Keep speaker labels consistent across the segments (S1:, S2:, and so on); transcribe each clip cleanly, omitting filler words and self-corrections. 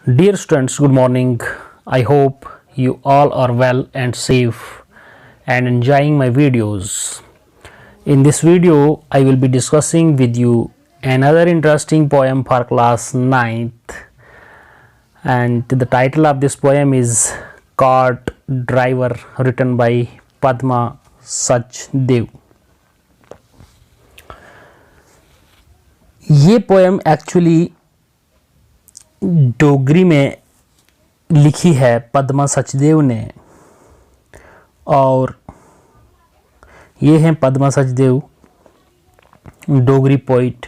S1: Dear students, good morning. I hope you all are well and safe and enjoying my videos. In this video, I will be discussing with you another interesting poem for class 9th, and the title of this poem is Cart Driver, written by Padma Sachdev. ये poem actually Dogri में लिखी है पद्मा सचदेव ने, और ये हैं Padma Sachdev Dogri poet,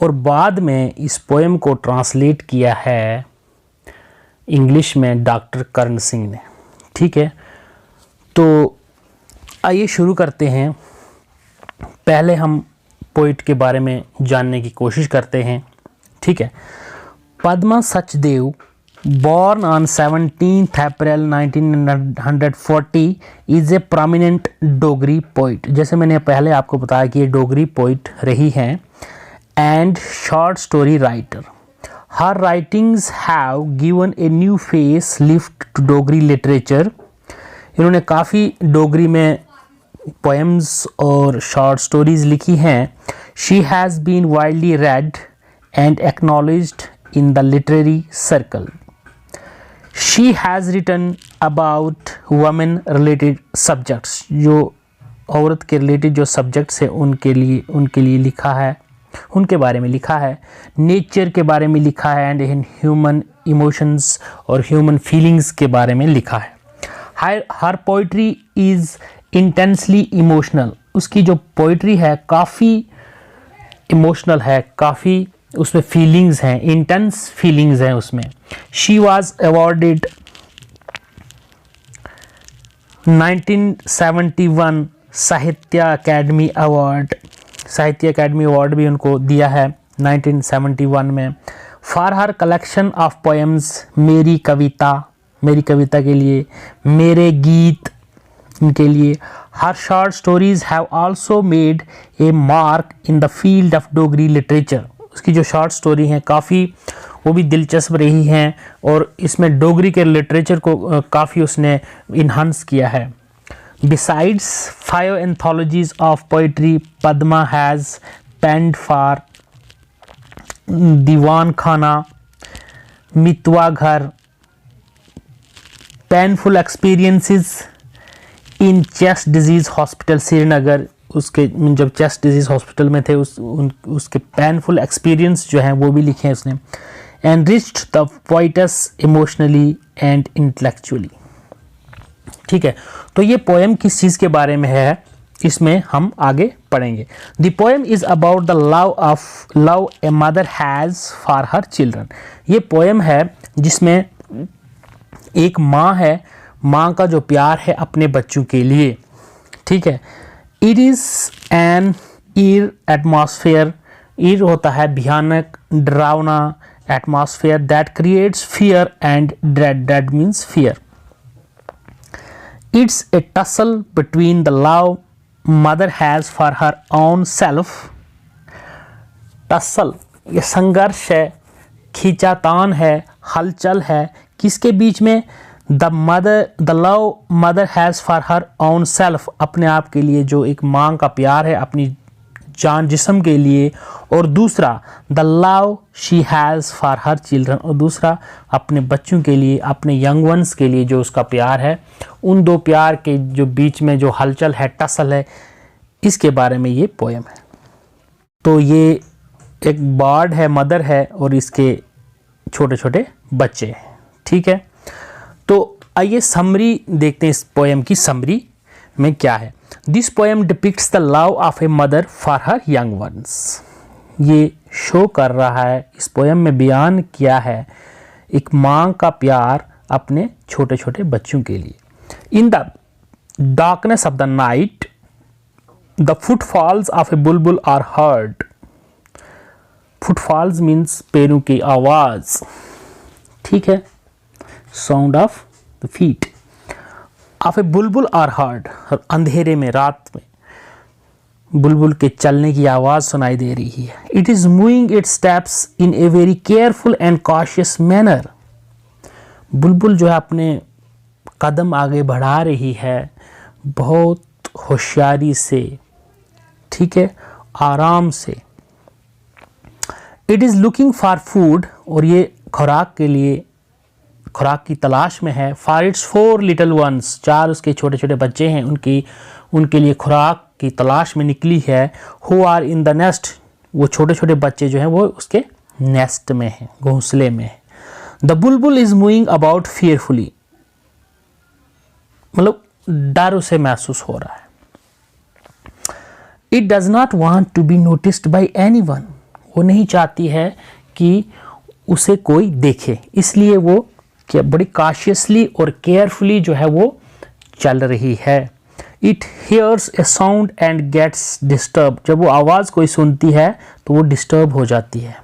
S1: और बाद में इस पोएम को ट्रांसलेट किया है इंग्लिश में डॉक्टर करण सिंह ने। ठीक है, तो आइए शुरू करते हैं। पहले हम पोइट के बारे में जानने की कोशिश करते हैं। ठीक है, Padma Sachdev born on 17th April 1940 is a prominent Dogri poet. जैसे मैंने पहले आपको बताया कि ये डोगरी पोइट रही हैं and short story writer. Her writings have given a new face lift to Dogri literature. इन्होंने काफ़ी डोगरी में पोएम्स और शॉर्ट स्टोरीज लिखी हैं। She has been widely read and acknowledged in the literary circle. She has written about women related subjects, जो औरत के related जो सब्जेक्ट्स हैं उनके लिए लिखा है, उनके बारे में लिखा है। नेचर के बारे में लिखा है एंड ह्यूमन इमोशंस और ह्यूमन फीलिंग्स के बारे में लिखा है। हर पोइट्री इज़ इंटेंसली इमोशनल। उसकी जो पोइट्री है काफ़ी इमोशनल है, काफ़ी उसमें फीलिंग्स हैं, इंटेंस फीलिंग्स हैं उसमें। शी वॉज अवॉर्डेड 1971 साहित्य अकेडमी अवार्ड भी उनको दिया है 1971 में, for her collection of poems. मेरी कविता के लिए, मेरे गीत इनके लिए। Her short stories have also made a mark in the field of Dogri literature. उसकी जो शॉर्ट स्टोरी हैं काफ़ी वो भी दिलचस्प रही हैं और इसमें डोगरी के लिटरेचर को काफ़ी उसने इन्हांस किया है। Besides 5 anthologies of poetry Padma has penned for Deewan Khana, Mitwa Ghar, painful experiences in chest disease hospital Srinagar. उसके जब चेस्ट डिजीज़ हॉस्पिटल में थे उसके पेनफुल एक्सपीरियंस जो हैं वो भी लिखे हैं उसने। Enriched the poet's emotionally and intellectually. ठीक है, तो ये पोएम किस चीज़ के बारे में है इसमें हम आगे पढ़ेंगे। The poem is about the love a mother has for her children. ये पोएम है जिसमें एक माँ है, माँ का जो प्यार है अपने बच्चों के लिए। ठीक है, इट इज़ एन ईर एटमॉस्फेयर। ईर होता है भयानक, डरावना, atmosphere that creates fear and dread. Dread means fear. It's a tussle between the love mother has for her own self. Tussle ये संघर्ष है, खींचातान है, हलचल है, किसके बीच में? The love mother has for her own self, अपने आप के लिए जो एक माँ का प्यार है अपनी जान जिस्म के लिए, और दूसरा the love she has for her children, और दूसरा अपने बच्चों के लिए, अपने यंग वंस के लिए जो उसका प्यार है। उन दो प्यार के जो बीच में जो हलचल है, टसल है, इसके बारे में ये पोएम है। तो ये एक बर्ड है, मदर है, और इसके छोटे छोटे बच्चे हैं। ठीक है, तो आइए समरी देखते हैं इस पोएम की। समरी में क्या है? This poem depicts the love of a mother for her young ones. ये शो कर रहा है, इस पोएम में बयान किया है एक माँ का प्यार अपने छोटे छोटे बच्चों के लिए। In the darkness of the night the footfalls of a bulbul are heard. Footfalls means पैरों की आवाज़। ठीक है, sound of the feet of a bulbul are heard. अंधेरे में, रात में बुलबुल के चलने की आवाज़ सुनाई दे रही है। It is moving it's steps in a very careful and cautious manner. बुलबुल जो है अपने कदम आगे बढ़ा रही है बहुत होशियारी से, ठीक है, आराम से। It is looking for food, और ये खुराक के लिए, खुराक की तलाश में है। फॉर इट्स 4 लिटल वंस, 4 उसके छोटे छोटे बच्चे हैं, उनके लिए खुराक की तलाश में निकली है। Who are in the nest, वो छोटे छोटे बच्चे जो हैं वो उसके नेस्ट में हैं, घोंसले में हैं। The Bulbul is moving about fearfully, मतलब डर उसे महसूस हो रहा है। It does not want to be noticed by anyone, वो नहीं चाहती है कि उसे कोई देखे, इसलिए वो क्या बड़ी कॉशियसली और केयरफुली जो है वो चल रही है। It hears a sound and gets disturb, जब वो आवाज़ कोई सुनती है तो वो डिस्टर्ब हो जाती है।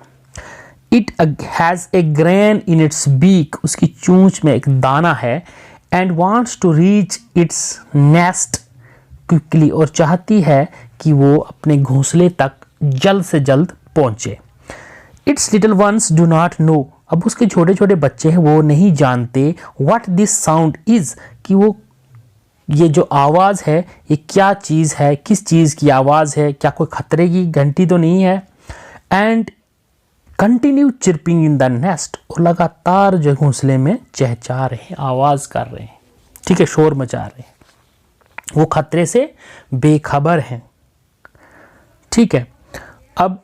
S1: It has a grain in its beak, उसकी चोंच में एक दाना है। And wants to reach its nest quickly, और चाहती है कि वो अपने घोंसले तक जल्द से जल्द पहुंचे। It's little ones do not no, अब उसके छोटे छोटे बच्चे हैं वो नहीं जानते व्हाट दिस साउंड इज, कि वो ये जो आवाज़ है ये क्या चीज़ है, किस चीज़ की आवाज़ है, क्या कोई खतरे की घंटी तो नहीं है। And continue chirping in the nest, और लगातार जो घोंसले में चहचहा रहे हैं, आवाज़ कर रहे हैं, ठीक है, शोर मचा रहे हैं, वो खतरे से बेखबर हैं, ठीक है। अब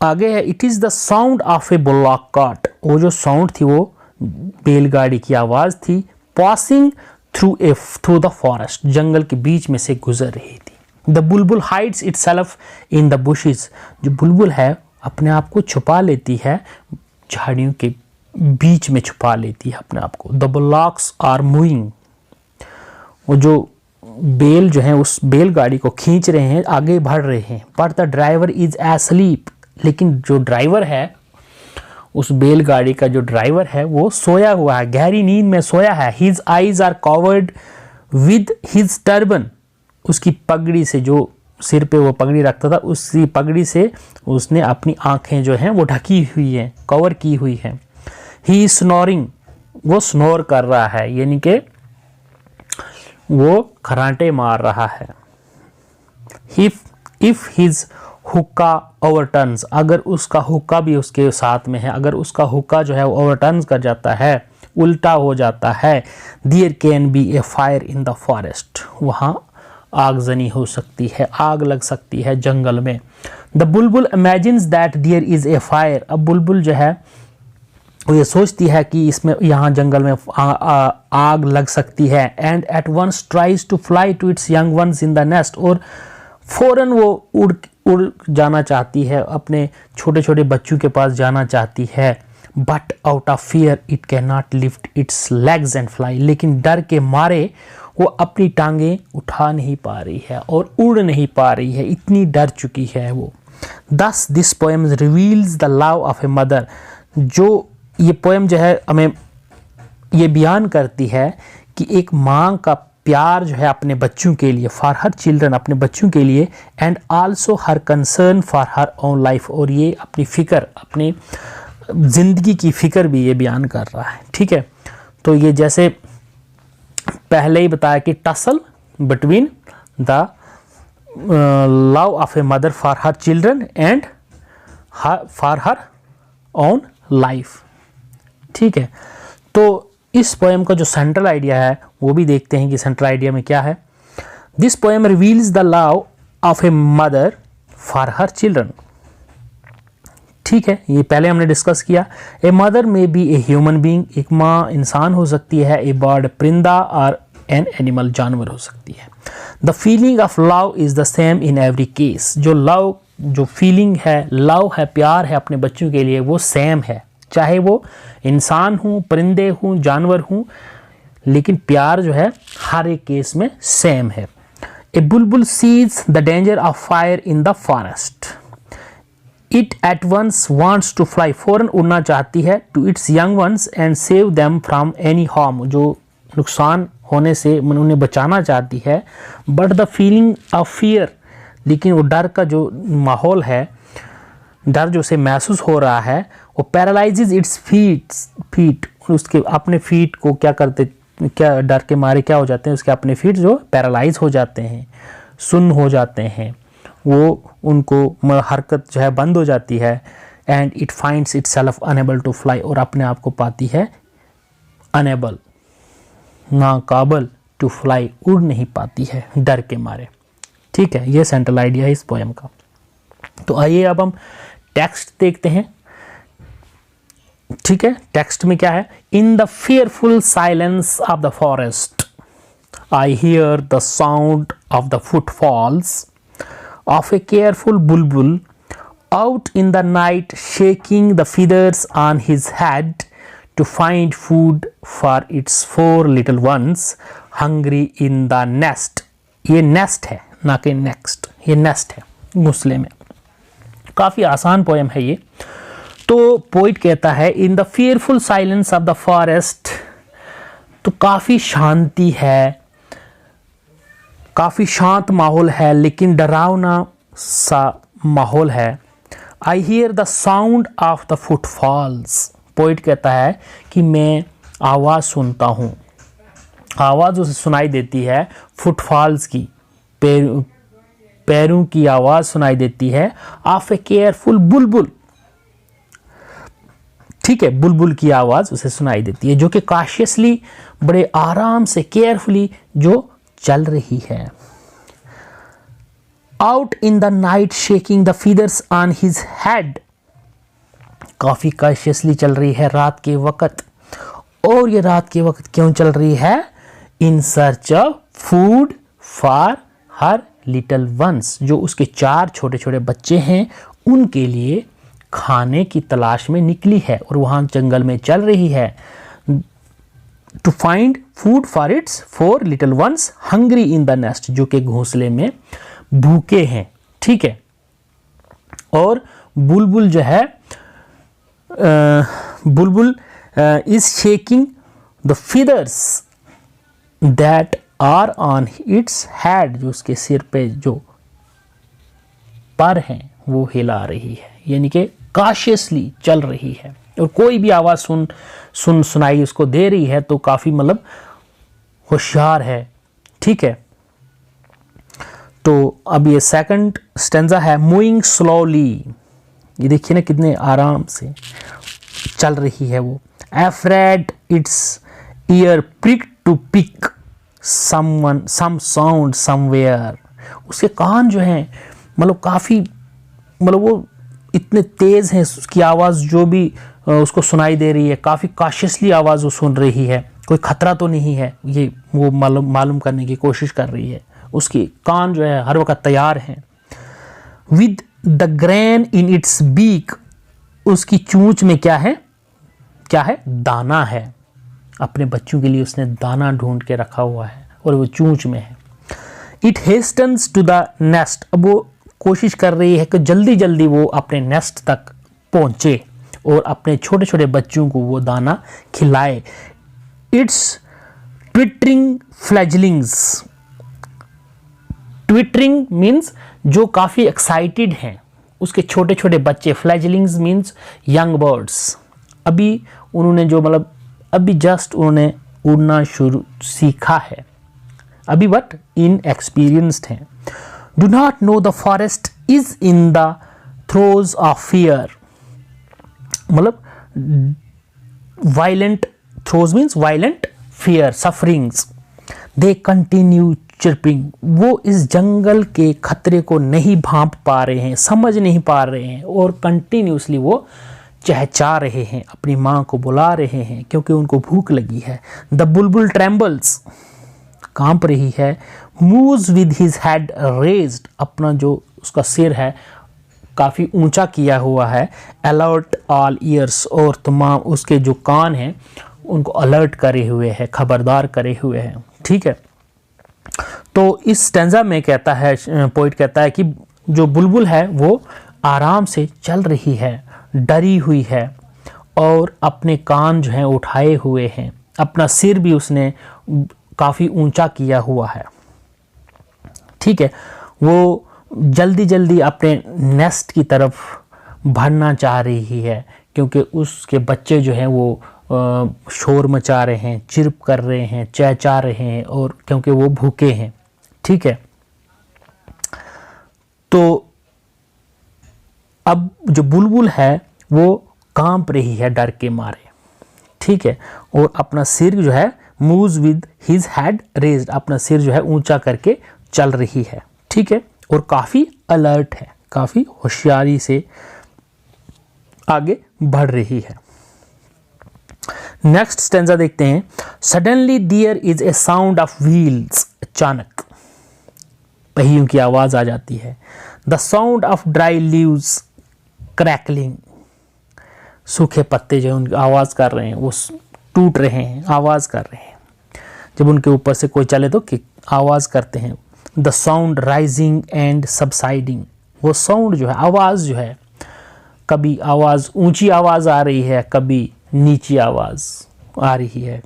S1: आगे है, it is the sound of a bullock cart, वो जो साउंड थी वो बैलगाड़ी की आवाज़ थी। पासिंग थ्रू द फॉरेस्ट, जंगल के बीच में से गुजर रही थी। The bulbul hides itself in the bushes, जो बुलबुल है अपने आप को छुपा लेती है, झाड़ियों के बीच में छुपा लेती है अपने आप को। द बुलॉक्स आर मूविंग, वो जो बैल जो है उस बैलगाड़ी को खींच रहे हैं, आगे बढ़ रहे हैं। But the driver is asleep, लेकिन जो ड्राइवर है, उस बैलगाड़ी का जो ड्राइवर है वो सोया हुआ है, गहरी नींद में सोया है। His eyes are covered with his turban, उसकी पगड़ी से, जो सिर पे वो पगड़ी रखता था, उसी पगड़ी से उसने अपनी आंखें जो हैं वो ढकी हुई हैं, कवर की हुई हैं। ही इज स्नोरिंग, वो स्नोर कर रहा है, यानी कि वो खराटे मार रहा है। इफ हिज हुक्का ओवरटर्न्स, अगर उसका हुक्का भी उसके साथ में है, अगर उसका हुक्का जो है वो ओवरटर्न्स कर जाता है, उल्टा हो जाता है, there can be a fire in the forest, वहाँ आगजनी हो सकती है, आग लग सकती है जंगल में। The bulbul imagines that there is a fire, अब बुलबुल जो है वो ये सोचती है कि इसमें, यहाँ जंगल में आग लग सकती है। And at once tries to fly to its young ones in the nest, और फौरन वो उड़ जाना चाहती है, अपने छोटे छोटे बच्चों के पास जाना चाहती है। But out of fear it can not lift its legs and fly, लेकिन डर के मारे वो अपनी टांगें उठा नहीं पा रही है और उड़ नहीं पा रही है, इतनी डर चुकी है वो। दस this poem reveals the love of a mother, जो ये पोएम जो है हमें ये बयान करती है कि एक माँ का प्यार जो है अपने बच्चों के लिए, फॉर हर चिल्ड्रन, अपने बच्चों के लिए। And also her concern for her own life, और ये अपनी फ़िक्र, अपनी ज़िंदगी की फ़िक्र भी ये बयान कर रहा है, ठीक है। तो ये जैसे पहले ही बताया कि tussle between the love of a mother for her children and for her own life, ठीक है। तो इस पोएम का जो सेंट्रल आइडिया है वो भी देखते हैं कि सेंट्रल आइडिया में क्या है। This poem reveals the love of a mother for her children, ठीक है, ये पहले हमने डिस्कस किया। ए मदर में बी ए ह्यूमन बीइंग, एक माँ इंसान हो सकती है, ए बर्ड परिंदा, और एन एनिमल जानवर हो सकती है। The feeling of love is the same in every case, जो लव, जो फीलिंग है, लव है, प्यार है अपने बच्चों के लिए, वो सेम है, चाहे वो इंसान हूँ, परिंदे हूँ, जानवर हूँ, लेकिन प्यार जो है हर एक केस में सेम है। A bulbul sees the danger of fire in the forest, it at once wants to fly, फौरन उड़ना चाहती है, to its young ones and save them from any harm, जो नुकसान होने से उन्हें बचाना चाहती है। But the feeling of fear, लेकिन वो डर का जो माहौल है, डर जो उसे महसूस हो रहा है, वो पैरालाइजेज इट्स फीट, उसके अपने फीट को क्या करते, क्या डर के मारे क्या हो जाते हैं, उसके अपने फीट जो पैरालाइज हो जाते हैं, सुन्न हो जाते हैं, वो उनको हरकत जो है बंद हो जाती है। And it finds itself unable to fly, और अपने आप को पाती है अनेबल, नाकाबिल टू फ्लाई, उड़ नहीं पाती है डर के मारे। ठीक है, ये सेंट्रल आइडिया है इस पोएम का। तो आइए अब हम टेक्स्ट देखते हैं। ठीक है, टेक्स्ट में क्या है? In the fearful silence of the forest, I hear the sound of the footfalls of a careful bulbul out in the night, shaking the feathers on his head to find food for its 4 little ones hungry in the nest. ये nest है, ना कि next, ये nest है घोंसले में। काफ़ी आसान पोएम है ये। तो पोइट कहता है in the fearful silence of the forest, तो काफ़ी शांति है, काफ़ी शांत माहौल है, लेकिन डरावना सा माहौल है। I hear the sound of the footfalls, poet कहता है कि मैं आवाज़ सुनता हूँ, आवाज़ उसे सुनाई देती है फुटफॉल्स की, पैरों की आवाज़ सुनाई देती है। ऑफ ए केयरफुल बुलबुल, ठीक है, बुलबुल की आवाज़ उसे सुनाई देती है, जो कि कॉशियसली, बड़े आराम से, केयरफुली जो चल रही है। Out in the night shaking the feathers on his head, काफ़ी कॉशियसली चल रही है रात के वक़्त। और ये रात के वक़्त क्यों चल रही है? In search of food for her little ones, जो उसके 4 छोटे छोटे बच्चे हैं उनके लिए खाने की तलाश में निकली है, और वहाँ जंगल में चल रही है। To find food for its 4 little ones hungry in the nest, जो कि घोंसले में भूखे हैं। ठीक है, और बुलबुल जो है, bulbul is shaking the feathers that are on its head, जो उसके सिर पे जो पर हैं वो हिला रही है, यानी कि कॉशियसली चल रही है। और कोई भी आवाज़ सुनाई उसको दे रही है तो काफ़ी मतलब होशियार है। ठीक है, तो अब ये सेकंड स्टेंजा है, मूविंग स्लोली, ये देखिए ना कितने आराम से चल रही है वो। Afraid its ear prick to pick some sound somewhere, उसके कान जो हैं मतलब काफ़ी, मतलब वो इतने तेज़ हैं, उसकी आवाज़ जो भी उसको सुनाई दे रही है, काफ़ी कॉशियसली आवाज़ वो सुन रही है, कोई ख़तरा तो नहीं है, ये वो मालूम करने की कोशिश कर रही है। उसके कान जो है हर वक्त तैयार हैं। With the grain in its beak, उसकी चूंच में क्या है? क्या है? दाना है। अपने बच्चों के लिए उसने दाना ढूंढ के रखा हुआ है और वो चूंच में है। इट हेस्टन्स टू द नेस्ट, अब वो कोशिश कर रही है कि जल्दी जल्दी वो अपने नेस्ट तक पहुंचे और अपने छोटे छोटे बच्चों को वो दाना खिलाए। इट्स ट्विटरिंग फ्लैजलिंग्स, ट्विटरिंग मीन्स जो काफ़ी एक्साइटेड हैं उसके छोटे छोटे बच्चे, फ्लैजलिंग्स मीन्स यंग बर्ड्स, अभी उन्होंने जो मतलब अभी जस्ट उन्होंने उड़ना शुरू सीखा है, अभी बट इनएक्सपीरियंस्ड हैं। Do not know the forest is in the throes of fear, मतलब violent, throes means violent, fear, sufferings. They continue chirping, वो इस जंगल के खतरे को नहीं भांप पा रहे हैं, समझ नहीं पा रहे हैं, और कंटिन्यूसली वो चहचा रहे हैं, अपनी माँ को बुला रहे हैं क्योंकि उनको भूख लगी है। द बुलबुल ट्रेम्बल्स, कांप रही है। Moves with his head raised, अपना जो उसका सिर है काफ़ी ऊंचा किया हुआ है। अलर्ट ऑल ईयर्स, और तमाम उसके जो कान हैं उनको अलर्ट करे हुए हैं, खबरदार करे हुए हैं। ठीक है, तो इस स्टेंजा में कहता है, पोइट कहता है कि जो बुलबुल है वो आराम से चल रही है, डरी हुई है, और अपने कान जो हैं उठाए हुए हैं, अपना सिर भी उसने काफ़ी ऊंचा किया हुआ है। ठीक है, वो जल्दी जल्दी अपने नेस्ट की तरफ बढ़ना चाह रही है क्योंकि उसके बच्चे जो हैं वो शोर मचा रहे हैं, चिर्प कर रहे हैं, चहचहा रहे हैं, और क्योंकि वो भूखे हैं। ठीक है, तो अब जो बुलबुल है वो कांप रही है डर के मारे। ठीक है, और अपना सिर जो है moves with his head raised, अपना सिर जो है ऊंचा करके चल रही है। ठीक है, और काफ़ी अलर्ट है, काफ़ी होशियारी से आगे बढ़ रही है। नेक्स्ट स्टेंजा देखते हैं। Suddenly there is a sound of wheels, अचानक पहियों की आवाज आ जाती है। The sound of dry leaves crackling, सूखे पत्ते जो उनकी आवाज कर रहे हैं, वो टूट रहे हैं, आवाज कर रहे हैं। जब उनके ऊपर से कोई चले तो आवाज करते हैं। The sound rising and subsiding, वो साउंड जो है, आवाज जो है, कभी आवाज ऊंची आवाज आ रही है, कभी नीची आवाज आ रही है,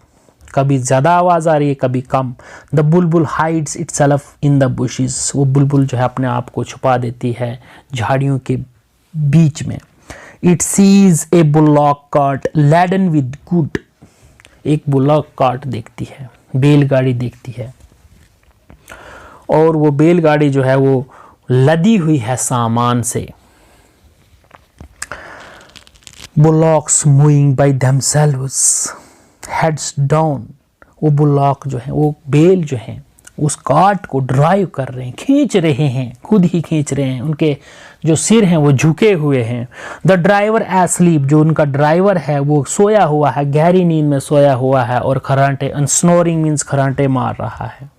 S1: कभी ज़्यादा आवाज़ आ रही है, कभी कम। The bulbul hides itself in the bushes, वो बुलबुल जो है अपने आप को छुपा देती है झाड़ियों के बीच में। It sees a bullock cart laden with good, एक बुलॉक कार्ट देखती है, बैलगाड़ी देखती है, और वो बैलगाड़ी जो है वो लदी हुई है सामान से। Bullocks moving by themselves heads down, वो बुलॉक जो है, वो बैल जो है उस कार्ट को ड्राइव कर रहे हैं, खींच रहे हैं, खुद ही खींच रहे हैं, उनके जो सिर हैं वो झुके हुए हैं। द ड्राइवर एस्लीप, जो उनका ड्राइवर है वो सोया हुआ है, गहरी नींद में सोया हुआ है, और खरांटे, स्नोरिंग मीन्स खरांटे मार रहा है।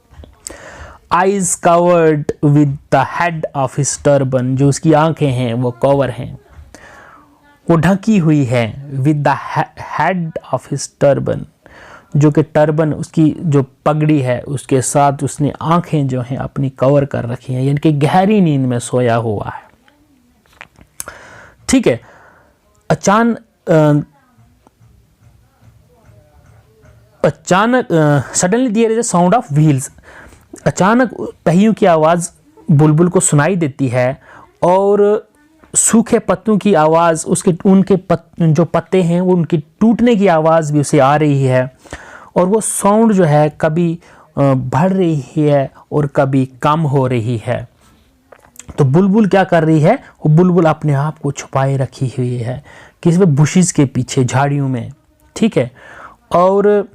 S1: Eyes covered with the head of his turban, जो उसकी आंखें हैं वो कवर हैं, वो ढकी हुई है। With the head of his turban, जो कि टर्बन उसकी जो पगड़ी है उसके साथ उसने आंखें जो हैं अपनी कवर कर रखी हैं, यानी कि गहरी नींद में सोया हुआ है। ठीक है, अचानक suddenly there is a sound of wheels, अचानक पहियों की आवाज़ बुलबुल को सुनाई देती है, और सूखे पत्तों की आवाज़, उनके जो पत्ते हैं वो उनकी टूटने की आवाज़ भी उसे आ रही है, और वो साउंड जो है कभी बढ़ रही है और कभी कम हो रही है। तो बुलबुल क्या कर रही है, वो बुलबुल अपने आप को छुपाए रखी हुई है किसी में, बुशेस के पीछे, झाड़ियों में। ठीक है, और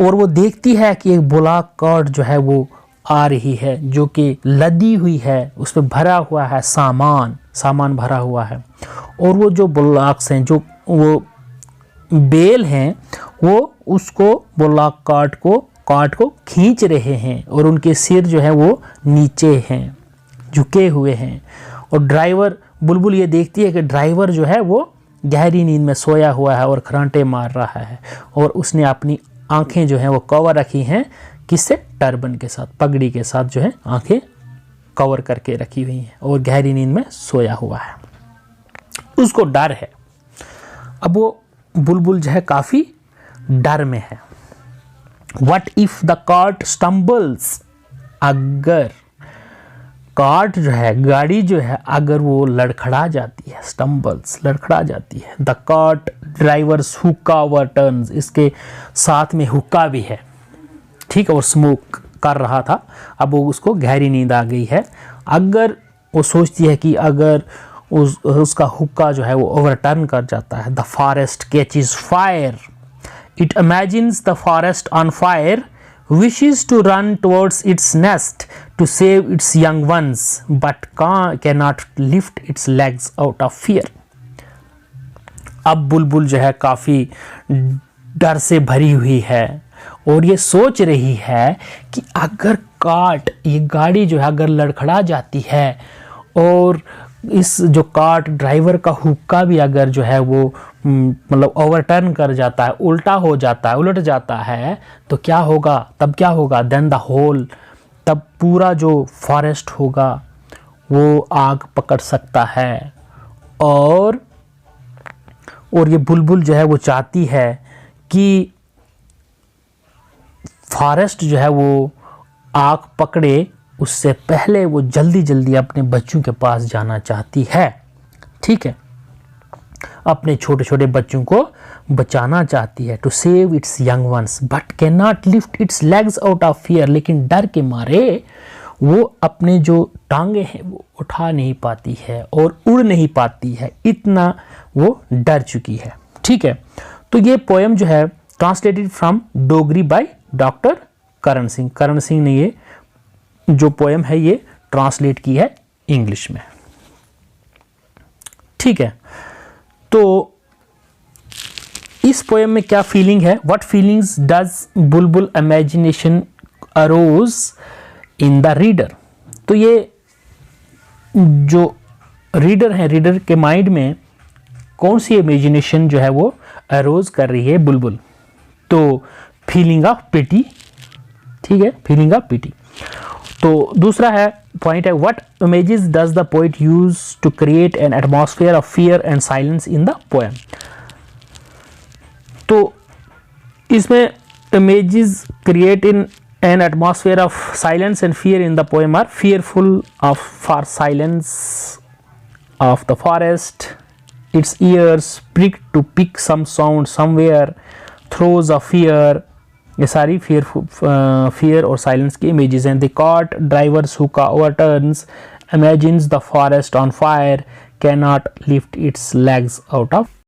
S1: वो देखती है कि एक बुलॉक कार्ट जो है वो आ रही है, जो कि लदी हुई है, उसमें भरा हुआ है सामान भरा हुआ है, और वो जो बुलॉक्स हैं, जो वो बेल हैं, वो उसको बुलॉक कार्ट को खींच रहे हैं, और उनके सिर जो है वो नीचे हैं, झुके हुए हैं। और ड्राइवर, बुलबुल ये देखती है कि ड्राइवर जो है वो गहरी नींद में सोया हुआ है और खरांटे मार रहा है, और उसने अपनी आंखें जो हैं वो कवर रखी हैं, किससे, टर्बन के साथ, पगड़ी के साथ जो है आंखें कवर करके रखी हुई हैं, और गहरी नींद में सोया हुआ है। उसको डर है। अब वो बुलबुल जो है काफ़ी डर में है। What if the cart stumbles, अगर कार्ट जो है, गाड़ी जो है, अगर वो लड़खड़ा जाती है, स्टम्बल्स, लड़खड़ा जाती है। द कार्ट ड्राइवर्स हुक्का वर टर्न्स, इसके साथ में हुक्का भी है। ठीक है, और स्मोक कर रहा था, अब वो उसको गहरी नींद आ गई है। अगर वो सोचती है कि अगर उसका हुक्का जो है वो ओवरटर्न कर जाता है, the forest catches fire, it imagines the forest on fire, wishes to run towards its nest to save its young ones, but cannot lift its legs out of fear. अब बुलबुल जो है काफ़ी डर से भरी हुई है, और ये सोच रही है कि अगर ये गाड़ी जो है अगर लड़खड़ा जाती है, और इस जो कार्ट ड्राइवर का हुक्का भी अगर जो है वो मतलब ओवरटर्न कर जाता है, उल्टा हो जाता है, उलट जाता है, तो क्या होगा, तब क्या होगा, देन द होल, तब पूरा जो फॉरेस्ट होगा वो आग पकड़ सकता है। और ये बुलबुल जो है वो चाहती है कि फॉरेस्ट जो है वो आग पकड़े, उससे पहले वो जल्दी जल्दी अपने बच्चों के पास जाना चाहती है। ठीक है, अपने छोटे छोटे बच्चों को बचाना चाहती है, to save its young ones, but can not lift its legs out of fear, लेकिन डर के मारे वो अपने जो टांगे हैं वो उठा नहीं पाती है और उड़ नहीं पाती है, इतना वो डर चुकी है। ठीक है, तो ये पोएम जो है translated from Dogri by doctor Karan Singh. Karan Singh ने ये जो पोएम है ये ट्रांसलेट की है इंग्लिश में। ठीक है, तो इस पोएम में क्या फीलिंग है? What feelings does bulbul imagination arouse in the reader? तो ये जो रीडर है, रीडर के माइंड में कौन सी इमेजिनेशन जो है वो अरोज कर रही है बुलबुल? तो फीलिंग ऑफ पिटी। ठीक है, फीलिंग ऑफ पिटी। तो दूसरा है पॉइंट है, what images does the poet use to create an atmosphere of fear and silence in the poem? तो इसमें images create in an atmosphere of silence and fear in the poem are fearful of for silence of the forest, its ears pricked to pick some sound somewhere, throes of fear, ये सारी fear और silence की images हैं। The cart driver's hookah overturns, imagines the forest on fire, cannot lift its legs out of